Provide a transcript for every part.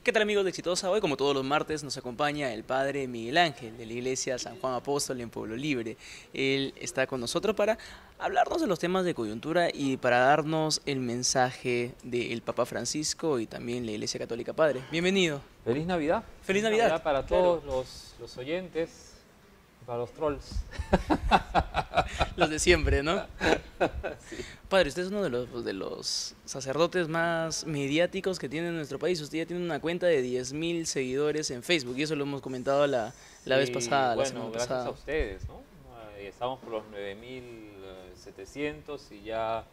¿Qué tal, amigos de Exitosa? Hoy, como todos los martes, nos acompaña el padre Miguel Ángel de la iglesia San Juan Apóstol en Pueblo Libre. Él está con nosotros para hablarnos de los temas de coyuntura y para darnos el mensaje del Papa Francisco y también la Iglesia Católica. Padre, bienvenido. Feliz Navidad. Feliz Navidad. Para Claro. todos los oyentes, para los trolls. Los de siempre, ¿no? Sí. Padre, usted es uno de los sacerdotes más mediáticos que tiene nuestro país. Usted ya tiene una cuenta de 10.000 seguidores en Facebook y eso lo hemos comentado la vez pasada, la semana Gracias pasada. a ustedes, ¿no? Estamos por los 9.700 y ya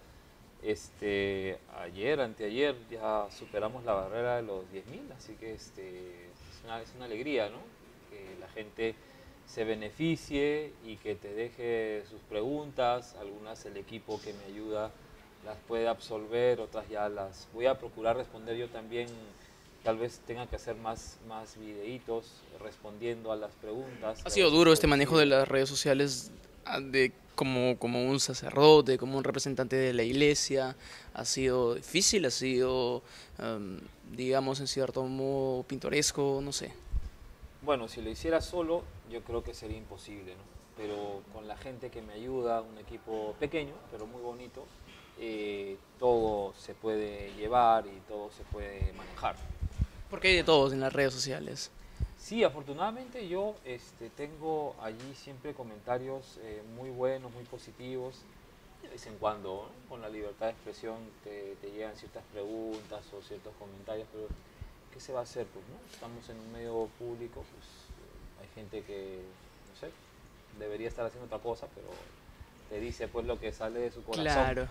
anteayer, ya superamos la barrera de los 10.000, así que es una alegría, ¿no? Que la gente se beneficie y que te deje sus preguntas. Algunas el equipo que me ayuda las puede absolver, otras ya las voy a procurar responder yo también. Tal vez tenga que hacer más videitos respondiendo a las preguntas. Ha sido duro este manejo de las redes sociales como un sacerdote, como un representante de la iglesia. Ha sido difícil, ha sido, digamos, en cierto modo pintoresco, no sé. Bueno, si lo hiciera solo, yo creo que sería imposible, ¿no? Pero con la gente que me ayuda, un equipo pequeño, pero muy bonito, todo se puede llevar y todo se puede manejar. Porque hay de todos en las redes sociales. Sí, afortunadamente yo tengo allí siempre comentarios muy buenos, muy positivos. De vez en cuando, ¿no? Con la libertad de expresión te llegan ciertas preguntas o ciertos comentarios, pero ¿qué se va a hacer? Pues, ¿no? Estamos en un medio público, pues hay gente que, no sé, debería estar haciendo otra cosa, pero te dice pues lo que sale de su corazón. Claro.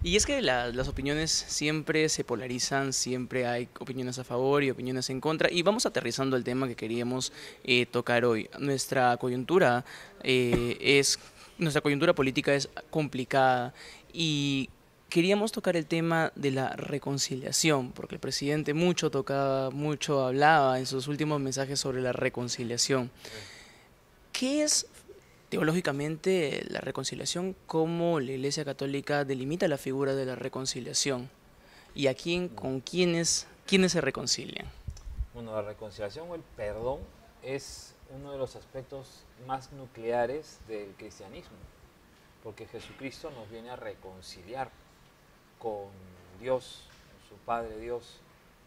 Y es que las opiniones siempre se polarizan, siempre hay opiniones a favor y opiniones en contra. Y vamos aterrizando el tema que queríamos tocar hoy. Nuestra coyuntura política es complicada y queríamos tocar el tema de la reconciliación, porque el presidente mucho hablaba en sus últimos mensajes sobre la reconciliación. ¿Qué es teológicamente la reconciliación? ¿Cómo la Iglesia Católica delimita la figura de la reconciliación? ¿Y con quiénes se reconcilian? Bueno, la reconciliación o el perdón es uno de los aspectos más nucleares del cristianismo, porque Jesucristo nos viene a reconciliar con Dios, con su Padre Dios,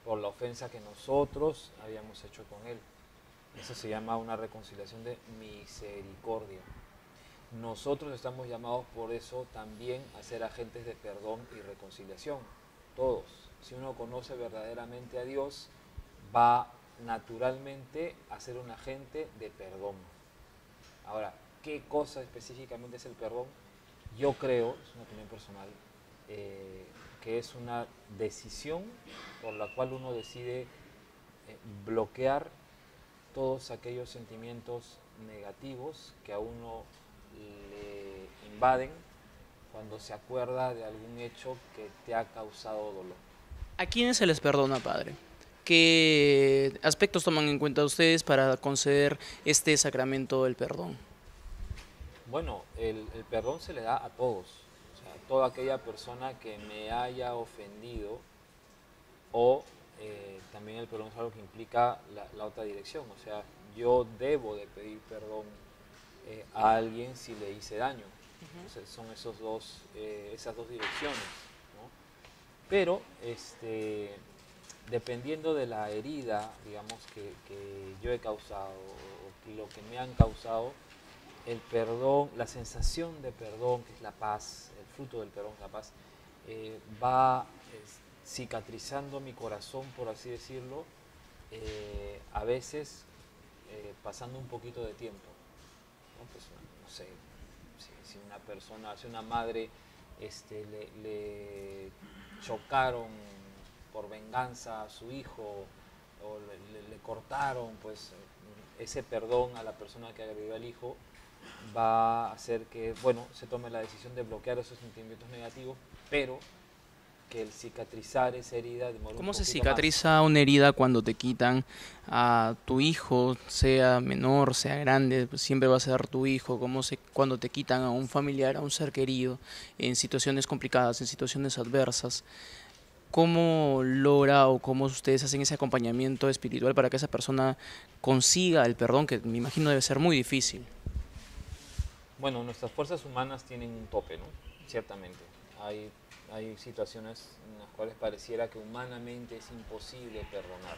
por la ofensa que nosotros habíamos hecho con Él. Eso se llama una reconciliación de misericordia. Nosotros estamos llamados por eso también a ser agentes de perdón y reconciliación. Todos. Si uno conoce verdaderamente a Dios, va naturalmente a ser un agente de perdón. Ahora, ¿qué cosa específicamente es el perdón? Yo creo, es una opinión personal, que es una decisión por la cual uno decide bloquear todos aquellos sentimientos negativos que a uno le invaden cuando se acuerda de algún hecho que te ha causado dolor. ¿A quiénes se les perdona, padre? ¿Qué aspectos toman en cuenta ustedes para conceder este sacramento del perdón? Bueno, el perdón se le da a todos. O sea, a toda aquella persona que me haya ofendido, o también el perdón es algo que implica la otra dirección. O sea, yo debo de pedir perdón a alguien si le hice daño. Entonces son esas dos direcciones, ¿no? Pero dependiendo de la herida, digamos, que yo he causado o lo que me han causado, el perdón, la sensación de perdón, que es la paz, el fruto del perdón, la paz, va cicatrizando mi corazón, por así decirlo, a veces pasando un poquito de tiempo, ¿no? Pues, no sé, si una persona, si una madre le chocaron por venganza a su hijo o le cortaron, pues ese perdón a la persona que agredió al hijo va a hacer que, bueno, se tome la decisión de bloquear esos sentimientos negativos, pero que el cicatrizar esa herida demora un ¿Cómo se poquito más. cicatriza una herida cuando te quitan a tu hijo, sea menor, sea grande, pues siempre va a ser tu hijo? Cuando te quitan a un familiar, a un ser querido, en situaciones complicadas, en situaciones adversas? ¿Cómo logra o cómo ustedes hacen ese acompañamiento espiritual para que esa persona consiga el perdón, que me imagino debe ser muy difícil? Bueno, nuestras fuerzas humanas tienen un tope, ¿no? Ciertamente. Hay, hay situaciones en las cuales pareciera que humanamente es imposible perdonar.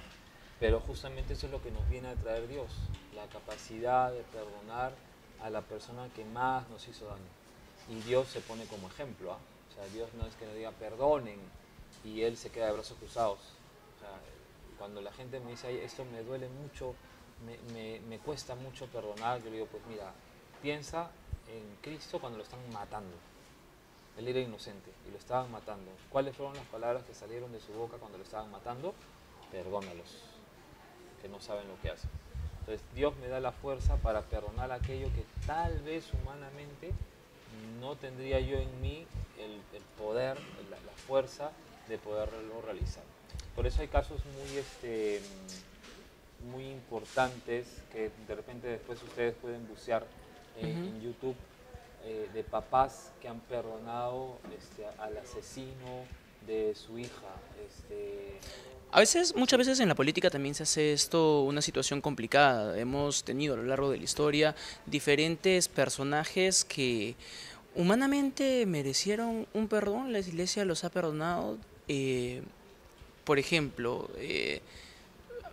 Pero justamente eso es lo que nos viene a traer Dios, la capacidad de perdonar a la persona que más nos hizo daño. Y Dios se pone como ejemplo, ¿ah? O sea, Dios no es que nos diga perdonen y Él se queda de brazos cruzados. O sea, cuando la gente me dice, "Ay, esto me duele mucho, me cuesta mucho perdonar", yo le digo, pues mira, piensa en Cristo cuando lo están matando. Él era inocente y lo estaban matando. ¿Cuáles fueron las palabras que salieron de su boca cuando lo estaban matando? Perdónalos, que no saben lo que hacen. Entonces Dios me da la fuerza para perdonar aquello que tal vez humanamente no tendría yo en mí el poder, la fuerza de poderlo realizar. Por eso hay casos muy importantes que de repente después ustedes pueden bucear Ujú. en YouTube, de papás que han perdonado al asesino de su hija. Muchas veces en la política también se hace esto una situación complicada. Hemos tenido a lo largo de la historia diferentes personajes que humanamente merecieron un perdón, la iglesia los ha perdonado. eh, por ejemplo,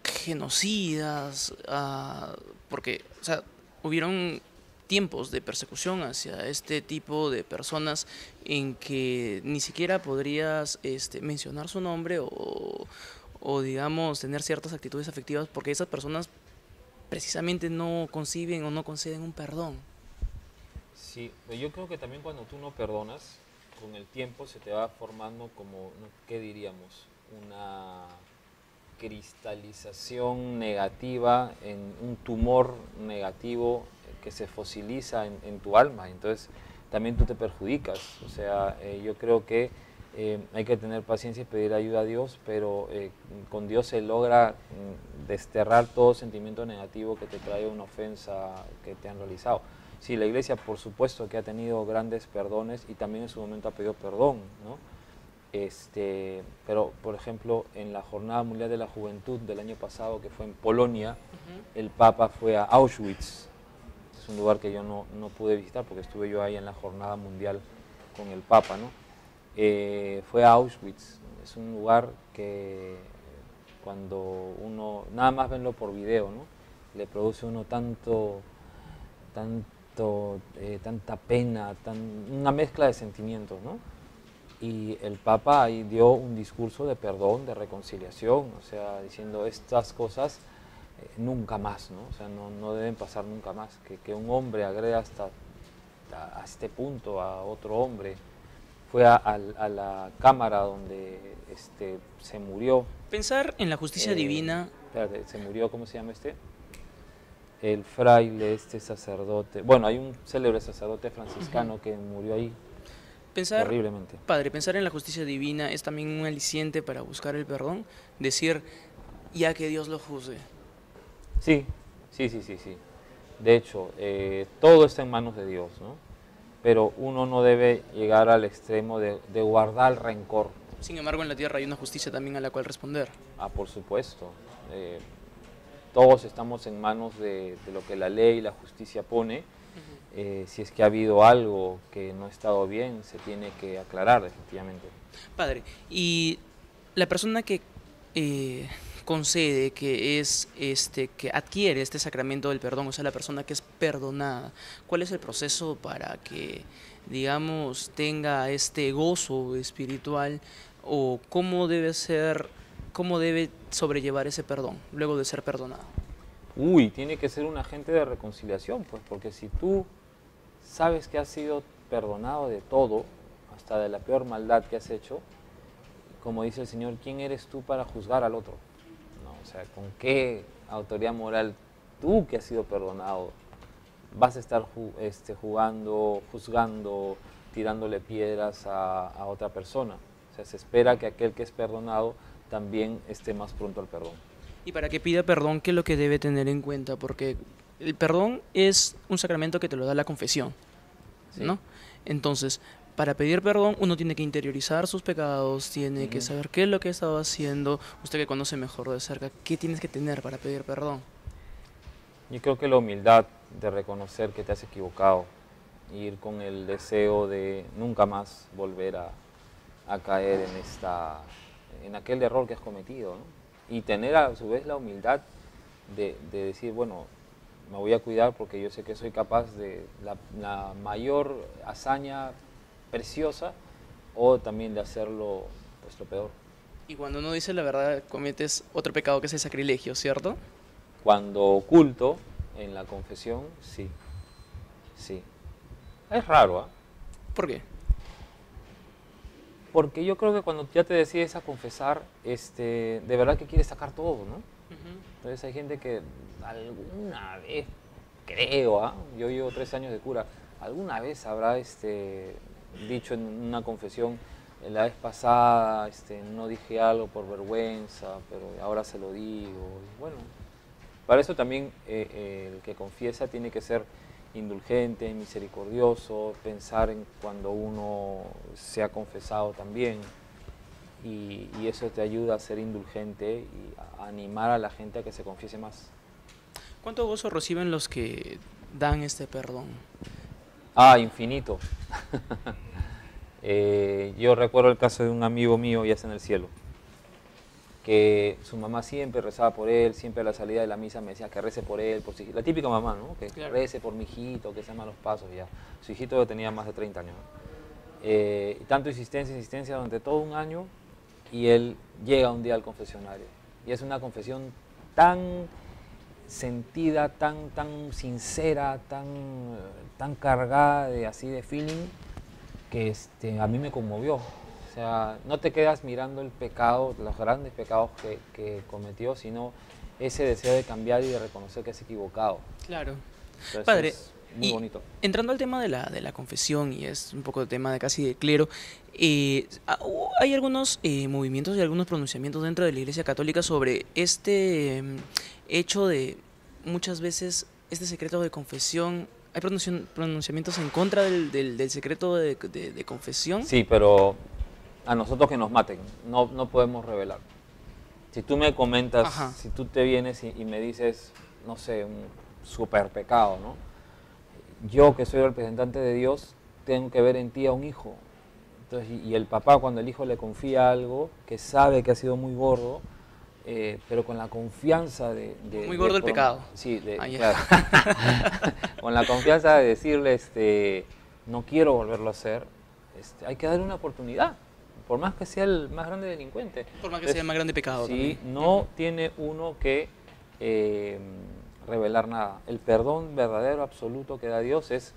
genocidas, porque, o sea, hubieron tiempos de persecución hacia este tipo de personas en que ni siquiera podrías mencionar su nombre o, digamos, tener ciertas actitudes afectivas porque esas personas precisamente no conciben o no conceden un perdón. Sí, yo creo que también cuando tú no perdonas, con el tiempo se te va formando como, ¿no? ¿Qué diríamos? Una cristalización negativa, en un tumor negativo que se fosiliza en tu alma. Entonces también tú te perjudicas. O sea, yo creo que hay que tener paciencia y pedir ayuda a Dios, pero con Dios se logra desterrar todo sentimiento negativo que te trae una ofensa que te han realizado. Sí, la iglesia por supuesto que ha tenido grandes perdones y también en su momento ha pedido perdón, ¿no? Pero, por ejemplo, en la Jornada Mundial de la Juventud del año pasado, que fue en Polonia, el Papa fue a Auschwitz. Es un lugar que yo no pude visitar porque estuve yo ahí en la Jornada Mundial con el Papa, ¿no? Fue a Auschwitz. Es un lugar que cuando uno, nada más verlo por video, ¿no? Le produce a uno tanta pena, una mezcla de sentimientos, ¿no? Y el Papa ahí dio un discurso de perdón, de reconciliación, o sea, diciendo estas cosas nunca más, ¿no? O sea, no deben pasar nunca más, que un hombre agreda hasta a este punto a otro hombre. Fue a la cámara donde se murió, Pensar en la justicia divina. espérate, se murió, ¿cómo se llama este? El fraile, sacerdote, bueno, hay un célebre sacerdote franciscano que murió ahí Pensar, terriblemente. padre, pensar en la justicia divina es también un aliciente para buscar el perdón. Decir, ya que Dios lo juzgue. Sí, sí. De hecho, todo está en manos de Dios, ¿no? Pero uno no debe llegar al extremo de guardar rencor. Sin embargo, en la tierra hay una justicia también a la cual responder. Ah, por supuesto. Todos estamos en manos de lo que la ley y la justicia pone. Si es que ha habido algo que no ha estado bien, se tiene que aclarar definitivamente. Padre, y la persona que concede, que adquiere este sacramento del perdón, o sea, la persona que es perdonada, ¿cuál es el proceso para que, digamos, tenga este gozo espiritual o cómo debe sobrellevar ese perdón luego de ser perdonado? Uy, tiene que ser un agente de reconciliación, pues, porque si tú sabes que has sido perdonado de todo, hasta de la peor maldad que has hecho, como dice el Señor, ¿quién eres tú para juzgar al otro? No, o sea, ¿con qué autoridad moral tú que has sido perdonado, vas a estar jugando, juzgando, tirándole piedras a otra persona. O sea, se espera que aquel que es perdonado también esté más pronto al perdón. Y para que pida perdón, ¿qué es lo que debe tener en cuenta? Porque el perdón es un sacramento que te lo da la confesión, Sí. ¿no? Entonces, para pedir perdón, uno tiene que interiorizar sus pecados, tiene que saber qué es lo que ha estado haciendo. Usted que conoce mejor de cerca, ¿qué tienes que tener para pedir perdón? Yo creo que la humildad de reconocer que te has equivocado, ir con el deseo de nunca más volver a caer en aquel error que has cometido, ¿no? Y tener a su vez la humildad de decir, bueno, me voy a cuidar porque yo sé que soy capaz de la mayor hazaña preciosa o también de hacerlo pues lo peor. Y cuando uno dice la verdad, cometes otro pecado que es el sacrilegio, ¿cierto? Cuando oculto en la confesión, sí, sí. Es raro, ¿ah? ¿Por qué? Porque yo creo que cuando ya te decides a confesar, de verdad que quieres sacar todo, ¿no? Entonces hay gente que alguna vez, creo, yo llevo 3 años de cura, alguna vez habrá dicho en una confesión, la vez pasada no dije algo por vergüenza, pero ahora se lo digo. Y bueno, para eso también el que confiesa tiene que ser indulgente, misericordioso, pensar en cuando uno se ha confesado también. Y eso te ayuda a ser indulgente y a animar a la gente a que se confiese más. ¿Cuánto gozo reciben los que dan este perdón? Infinito. Yo recuerdo el caso de un amigo mío, ya está en el cielo, que su mamá siempre rezaba por él, siempre a la salida de la misa me decía que rece por él, por su hijito. La típica mamá, ¿no? Que Claro. rece por mi hijito, que se llama los pasos ya. Su hijito tenía más de 30 años, ¿no? Tanto insistencia durante todo un año, y él llega un día al confesionario. Y es una confesión tan sentida, tan sincera, tan cargada de feeling, que a mí me conmovió. O sea, no te quedas mirando el pecado, los grandes pecados que cometió, sino ese deseo de cambiar y de reconocer que es equivocado. Claro. Entonces, Padre, es muy bonito. entrando al tema de la confesión, y es un poco el tema de casi de clero, hay algunos movimientos y algunos pronunciamientos dentro de la Iglesia Católica sobre este hecho de muchas veces este secreto de confesión. ¿Hay pronunciamientos en contra del secreto de confesión? Sí, pero a nosotros que nos maten, no podemos revelar. Si tú me comentas, Ajá. si tú te vienes y me dices, no sé, un super pecado, ¿no? Yo que soy representante de Dios, tengo que ver en ti a un hijo. Entonces, y el papá cuando el hijo le confía algo, que sabe que ha sido muy gordo, pero con la confianza de Muy gordo el pecado. Sí, Ya. claro. Con la confianza de decirle, no quiero volverlo a hacer, hay que darle una oportunidad, por más que sea el más grande delincuente. Por más que sea el más grande pecado. Sí, también. no tiene uno que revelar nada. El perdón verdadero, absoluto que da Dios es,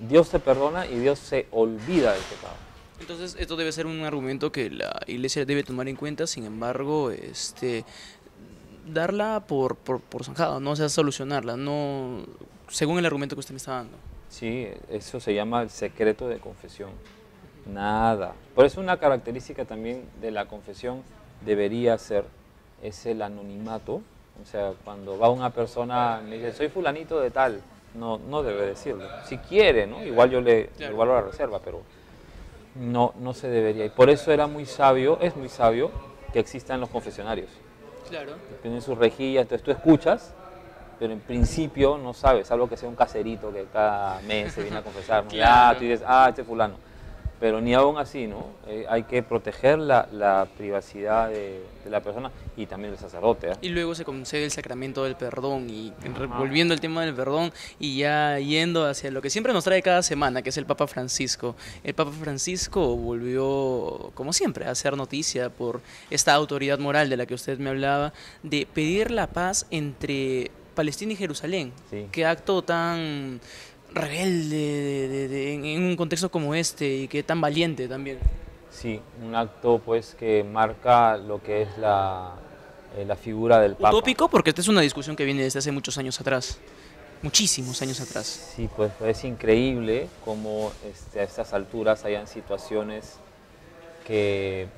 Dios te perdona y Dios se olvida del pecado. Entonces, esto debe ser un argumento que la Iglesia debe tomar en cuenta. Sin embargo, darla por zanjada, no, o sea, solucionarla, no según el argumento que usted me está dando. Sí, eso se llama el secreto de confesión. Nada. Por eso una característica también de la confesión debería ser es el anonimato. O sea, cuando va una persona y me dice, soy fulanito de tal, no debe decirlo. Si quiere, ¿no? Igual yo le guardo la reserva, pero no se debería. Y por eso es muy sabio que existan los confesionarios. Claro. Tienen sus rejillas, entonces tú escuchas, pero en principio no sabes, salvo que sea un caserito que cada mes se viene a confesar, ¿no? Claro. Tú dices, este fulano. Pero ni aún así, ¿no? Hay que proteger la privacidad de la persona y también del sacerdote. Y luego se concede el sacramento del perdón, y volviendo al tema del perdón y ya yendo hacia lo que siempre nos trae cada semana, que es el Papa Francisco. El Papa Francisco volvió, como siempre, a hacer noticia por esta autoridad moral de la que usted me hablaba, de pedir la paz entre Palestina y Jerusalén. Sí. Qué acto tan rebelde en un contexto como este, y que tan valiente también. Sí, un acto pues que marca lo que es la figura del Papa. Utópico, porque esta es una discusión que viene desde hace muchos años atrás, muchísimos años atrás. Sí, pues es increíble cómo a estas alturas hayan situaciones que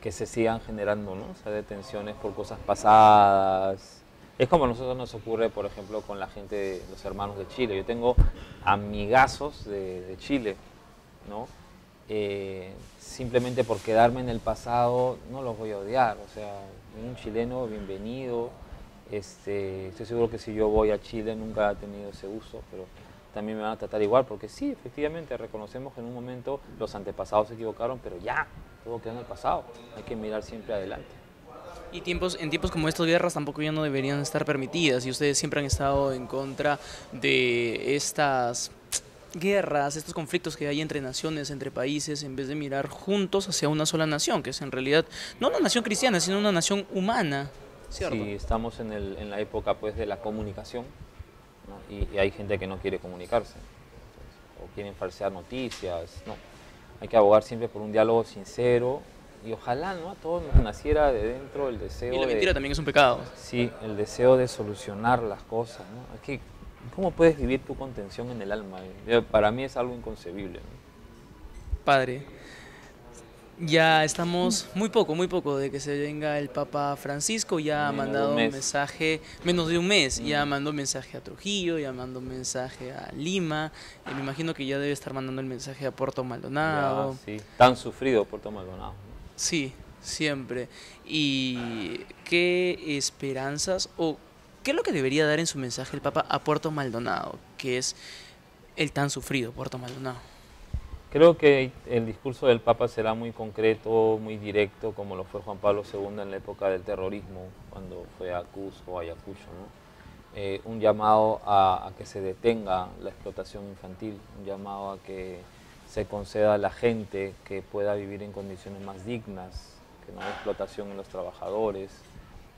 se sigan generando, ¿no? O sea, detenciones por cosas pasadas. Es como a nosotros nos ocurre, por ejemplo, con la gente, los hermanos de Chile. Yo tengo amigazos de Chile, ¿no? Simplemente por quedarme en el pasado no los voy a odiar. O sea, un chileno, bienvenido. Estoy seguro que si yo voy a Chile nunca he tenido ese uso, pero también me van a tratar igual, porque sí, efectivamente, reconocemos que en un momento los antepasados se equivocaron, pero ya, todo queda en el pasado. Hay que mirar siempre adelante. Y en tiempos como estos, guerras tampoco ya no deberían estar permitidas, y ustedes siempre han estado en contra de estas guerras, estos conflictos que hay entre naciones, entre países, en vez de mirar juntos hacia una sola nación, que es en realidad no una nación cristiana, sino una nación humana, ¿cierto? Sí, estamos en la época pues de la comunicación, ¿no? Y hay gente que no quiere comunicarse, o quieren falsear noticias, no. Hay que abogar siempre por un diálogo sincero, y ojalá, ¿no?, a todos nos naciera de dentro el deseo Y la mentira también es un pecado. Sí, el deseo de solucionar las cosas, ¿no? Es que, ¿cómo puedes vivir tu contención en el alma? Para mí es algo inconcebible, ¿no? Padre, ya estamos muy poco de que se venga el Papa Francisco, ya ha mandado un mensaje, menos de un mes, ya mandó un mensaje a Trujillo, ya mandó un mensaje a Lima, y me imagino que ya debe estar mandando el mensaje a Puerto Maldonado. Ya, sí, tan sufrido Puerto Maldonado, ¿no? Sí, siempre. ¿Y qué esperanzas o qué es lo que debería dar en su mensaje el Papa a Puerto Maldonado, que es el tan sufrido Puerto Maldonado? Creo que el discurso del Papa será muy concreto, muy directo, como lo fue Juan Pablo II en la época del terrorismo, cuando fue a Cusco, Ayacucho, ¿no? Un llamado a que se detenga la explotación infantil, un llamado a que se conceda a la gente que pueda vivir en condiciones más dignas, que no haya explotación en los trabajadores,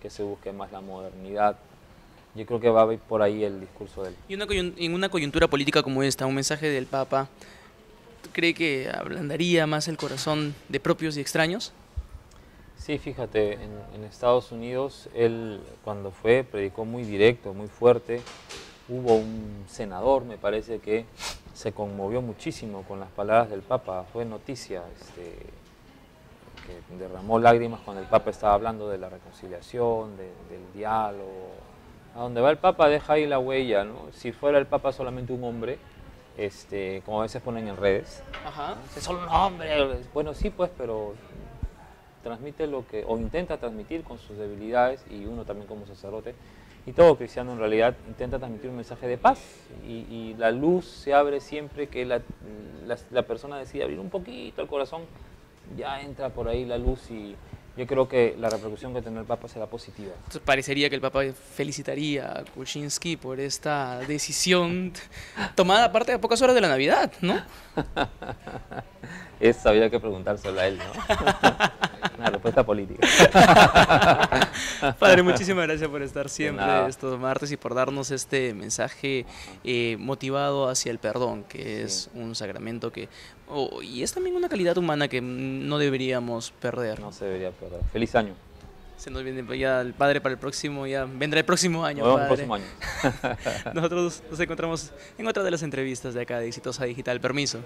que se busque más la modernidad. Yo creo que va a ir por ahí el discurso de él. Y en una coyuntura política como esta, un mensaje del Papa, ¿cree que ablandaría más el corazón de propios y extraños? Sí, fíjate, en Estados Unidos él cuando predicó muy directo, muy fuerte. Hubo un senador, me parece, que se conmovió muchísimo con las palabras del Papa. Fue noticia, que derramó lágrimas cuando el Papa estaba hablando de la reconciliación, del diálogo. A donde va el Papa deja ahí la huella, ¿no? Si fuera el Papa solamente un hombre, como a veces ponen en redes, Ajá. ¿no? Es solo un hombre. Bueno, sí, pues, pero transmite lo que, o intenta transmitir con sus debilidades, y uno también como sacerdote, y todo cristiano en realidad intenta transmitir un mensaje de paz, y la luz se abre siempre que la persona decide abrir un poquito el corazón, ya entra por ahí la luz, y yo creo que la repercusión que tendrá el Papa será positiva. Entonces parecería que el Papa felicitaría a Kuczynski por esta decisión tomada aparte a pocas horas de la Navidad, ¿no? Eso habría que preguntárselo a él, ¿no? Una respuesta política. Padre, muchísimas gracias por estar siempre estos martes y por darnos este mensaje motivado hacia el perdón, que es un sacramento que... y es también una calidad humana que no deberíamos perder. No se debería perder. Feliz año. Se nos viene ya el Padre para el próximo, ya vendrá el próximo año, Nos Padre. vemos el próximo año. Nosotros nos encontramos en otra de las entrevistas de acá de Exitosa Digital. Permiso.